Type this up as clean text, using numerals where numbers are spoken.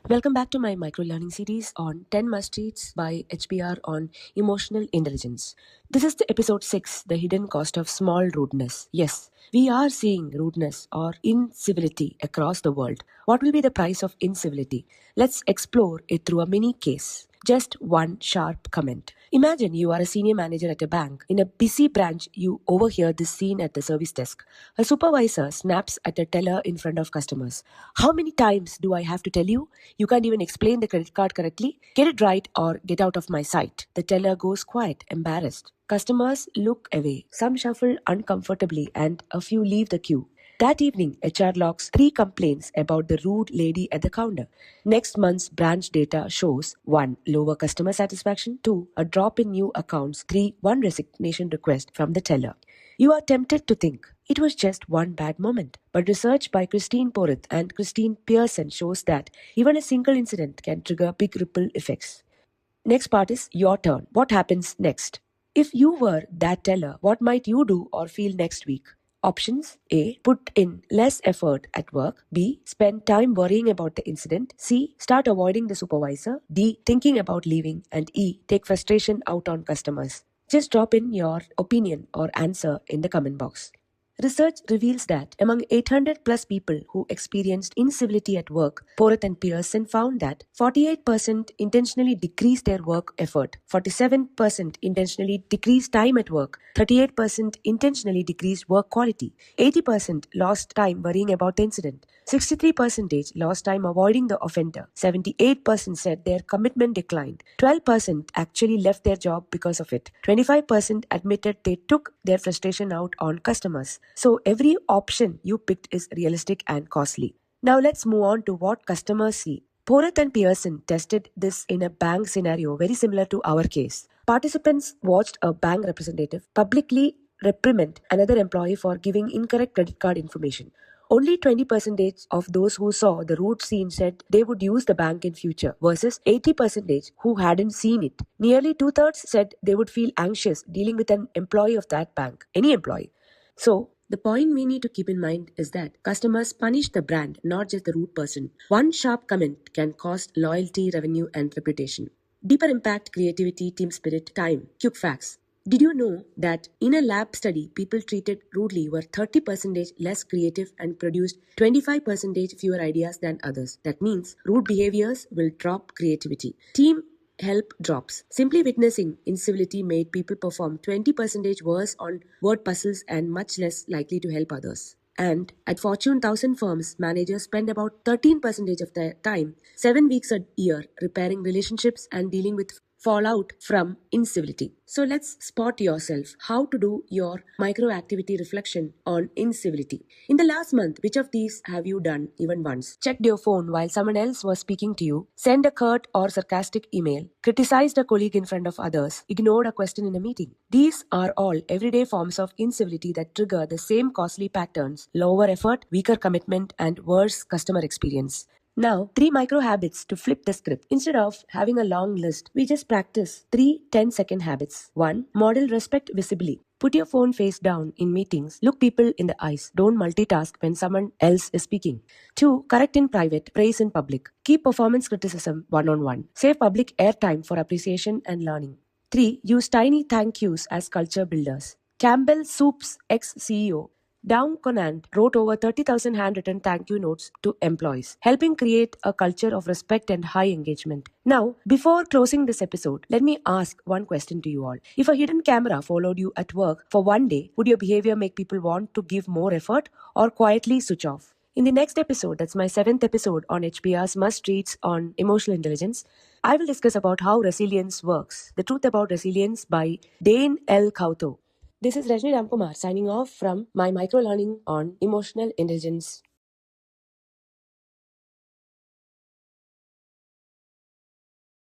Welcome back to my micro learning series on 10 must reads by HBR on emotional intelligence. This is the episode 6, The Hidden Cost of Small Rudeness. Yes, we are seeing rudeness or incivility across the world. What will be the price of incivility? Let's explore it through a mini case. Just one sharp comment. Imagine you are a senior manager at a bank. In a busy branch, you overhear this scene at the service desk. A supervisor snaps at a teller in front of customers. How many times do I have to tell you? You can't even explain the credit card correctly? Get it right or get out of my sight. The teller goes quiet, embarrassed. Customers look away. Some shuffle uncomfortably and a few leave the queue. That evening, HR logs 3 complaints about the rude lady at the counter. Next month's branch data shows 1. Lower customer satisfaction, 2. A drop in new accounts, 3. 1 resignation request from the teller. You are tempted to think it was just one bad moment. But research by Christine Porith and Christine Pearson shows that even a single incident can trigger big ripple effects. Next part is your turn. What happens next? If you were that teller, what might you do or feel next week? Options: A. Put in less effort at work. B. Spend time worrying about the incident. C. Start avoiding the supervisor. D. Thinking about leaving. And E. Take frustration out on customers. Just drop in your opinion or answer in the comment box. Research reveals that among 800 plus people who experienced incivility at work, Porth and Pearson found that 48% intentionally decreased their work effort, 47% intentionally decreased time at work, 38% intentionally decreased work quality, 80% lost time worrying about the incident, 63% lost time avoiding the offender, 78% said their commitment declined, 12% actually left their job because of it, 25% admitted they took their frustration out on customers. So every option you picked is realistic and costly. Now let's move on to what customers see. Porth and Pearson tested this in a bank scenario very similar to our case. Participants watched a bank representative publicly reprimand another employee for giving incorrect credit card information. Only 20% of those who saw the rude scene said they would use the bank in future versus 80% who hadn't seen it. Nearly two-thirds said they would feel anxious dealing with an employee of that bank, any employee. So, the point we need to keep in mind is that customers punish the brand, not just the rude person. One sharp comment can cost loyalty, revenue, and reputation. Deeper impact, creativity, team spirit, time. Quick facts. Did you know that in a lab study, people treated rudely were 30% less creative and produced 25% fewer ideas than others? That means rude behaviors will drop creativity. Team help drops. Simply witnessing incivility made people perform 20% worse on word puzzles and much less likely to help others. And at Fortune 1000 firms, managers spend about 13% of their time, 7 weeks a year, repairing relationships and dealing with fallout from incivility. So let's spot yourself how to do your micro activity reflection on incivility. In the last month, which of these have you done even once? Checked your phone while someone else was speaking to you, sent a curt or sarcastic email, criticized a colleague in front of others, ignored a question in a meeting. These are all everyday forms of incivility that trigger the same costly patterns: lower effort, weaker commitment, and worse customer experience. Now, 3 micro habits to flip the script. Instead of having a long list, we just practice 3 10-second habits. 1. Model respect visibly. Put your phone face down in meetings. Look people in the eyes. Don't multitask when someone else is speaking. 2. Correct in private, praise in public. Keep performance criticism one-on-one. Save public airtime for appreciation and learning. 3. Use tiny thank yous as culture builders. Campbell Soup's ex-CEO Down Conant wrote over 30,000 handwritten thank you notes to employees, helping create a culture of respect and high engagement. Now, before closing this episode, let me ask one question to you all. If a hidden camera followed you at work for one day, would your behavior make people want to give more effort or quietly switch off? In the next episode, that's my 7th episode on HBR's Must Reads on Emotional Intelligence, I will discuss about how resilience works. The Truth About Resilience by Dane L. Kauto. This is Rajni Ramkumar signing off from my micro learning on emotional intelligence.